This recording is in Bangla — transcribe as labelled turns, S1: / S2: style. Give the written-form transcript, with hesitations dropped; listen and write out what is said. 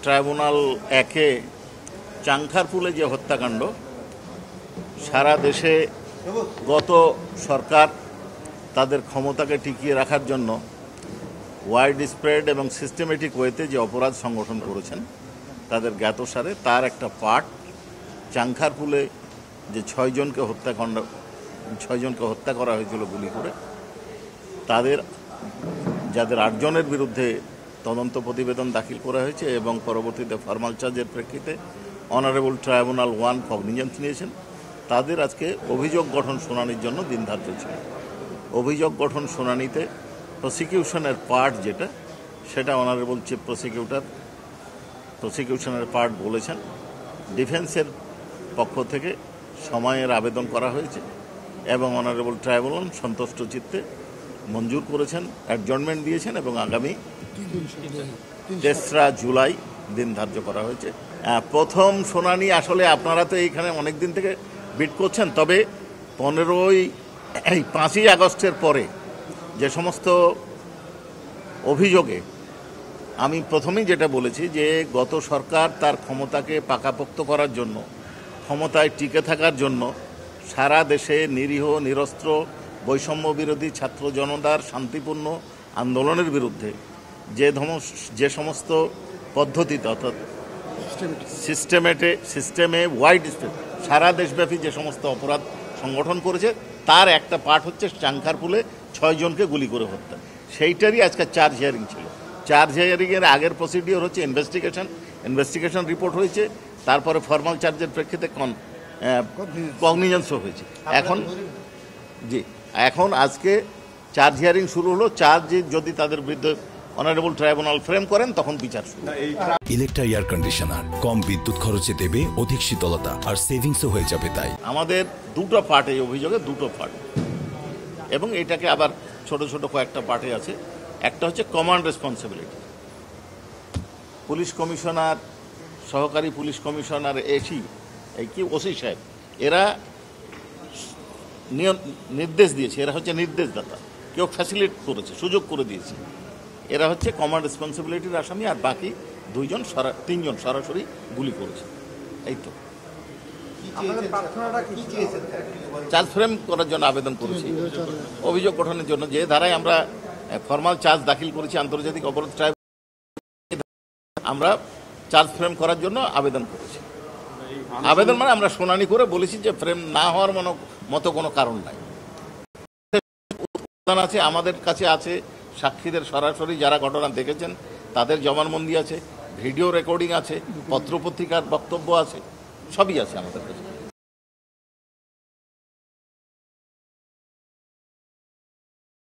S1: ট্রাইব্যুনাল একে চাংখারপুলে যে হত্যাকাণ্ড, সারা দেশে গত সরকার তাদের ক্ষমতাকে টিকিয়ে রাখার জন্য ওয়াইড স্প্রেড এবং সিস্টেমেটিক ওয়েতে যে অপরাধ সংগঠন করেছেন তাদের জ্ঞাতসারে তার একটা পার্ট চাংখারপুলে যে ছয়জনকে হত্যা করা হয়েছিল গুলি করে, যাদের 8 জনের বিরুদ্ধে তদন্ত প্রতিবেদন দাখিল করা হয়েছে এবং পরবর্তীতে ফর্মাল চার্জের প্রেক্ষিতে অনারেবল ট্রাইব্যুনাল 1 কগনিজেন্স নিয়েছেন। তাদের আজকে অভিযোগ গঠন শুনানির জন্য দিন ধার্য ছিল। অভিযোগ গঠন শুনানিতে প্রসিকিউশনের পার্ট সেটা অনারেবল চিফ প্রসিকিউশনের পার্ট বলেছেন ডিফেন্সের পক্ষ থেকে সময়ের আবেদন করা হয়েছে এবং অনারেবল ট্রাইব্যুনাল সন্তুষ্ট চিত্তে মঞ্জুর করেছেন, অ্যাডজর্নমেন্ট দিয়েছেন এবং আগামী 3রা জুলাই দিন ধার্য করা হয়েছে। প্রথম শুনানি আসলে আপনারা তো এইখানে অনেক দিন থেকে বিট করছেন, তবে 5ই আগস্টের পরে যে সমস্ত অভিযোগে আমি প্রথমেই যেটা বলেছি যে গত সরকার তার ক্ষমতাকে পাকাপোক্ত করার জন্য, ক্ষমতায় টিকে থাকার জন্য সারা দেশে নিরীহ নিরস্ত্র বৈষম্য বিরোধী ছাত্র জনতার শান্তিপূর্ণ আন্দোলনের বিরুদ্ধে যে সমস্ত পদ্ধতিতে অর্থাৎ সিস্টেমে ওয়াইড সারা দেশব্যাপী যে সমস্ত অপরাধ সংগঠন করেছে তার একটা পার্ট হচ্ছে চাংখারপুলে 6 জনকে গুলি করে হত্যা। সেইটারই আজকে চার্জ হিয়ারিং ছিল। চার্জ হিয়ারিংয়ের আগের প্রসিডিওর হচ্ছে ইনভেস্টিগেশন রিপোর্ট হয়েছে, তারপরে ফর্মাল চার্জের প্রেক্ষিতে কগনিজেন্সও হয়েছে। এখন আজকে চার্জ হিয়ারিং শুরু হলো। চার্জ যদি তাদের বিরুদ্ধে অনারেবল ট্রাইব্যুনাল ফ্রেম করেন তখন বিচার শুরু।
S2: ইলেকট্রা এয়ার কন্ডিশনার কম বিদ্যুৎ খরচে দেবে অধিক শীতলতা আর সেভিংসও হয়ে যাবে। তাই
S1: আমাদের 2টো পার্ট, এই অভিযোগে 2টো পার্ট এবং এটাকে আবার ছোট ছোট কয়েকটা পার্টে আছে। একটা হচ্ছে কমান্ড রেসপন্সিবিলিটি। পুলিশ কমিশনার, সহকারী পুলিশ কমিশনার, ওসি সাহেব এরা নির্দেশ দিয়েছে, এরা হচ্ছে নির্দেশদাতা, কেউ ফ্যাসিলিট করেছে, সুযোগ করে দিয়েছে। এরা হচ্ছে কমান্ড রেসপন্সিবিলিটির আসামি, আর বাকি 3জন সরাসরি গুলি করেছে। এই তো চার্জ ফ্রেম করার জন্য আবেদন করেছি, অভিযোগ গঠনের জন্য। যে ধারায় আমরা ফর্মাল চার্জ দাখিল করেছি আন্তর্জাতিক অপরাধ ট্রাইব্যুনাল, আমরা চার্জ ফ্রেম করার জন্য আবেদন করেছি। আবেদন মানে আমরা শুনানি করে বলেছি যে ফ্রেম না হওয়ার মতো কোনো কারণ নাই। আছে আমাদের কাছে আছে সাক্ষীদের সরাসরি যারা ঘটনা দেখেছেন তাদের জবানবন্দি আছে, ভিডিও রেকর্ডিং আছে, পত্রপত্রিকার বক্তব্য আছে, সবই আছে আমাদের কাছে।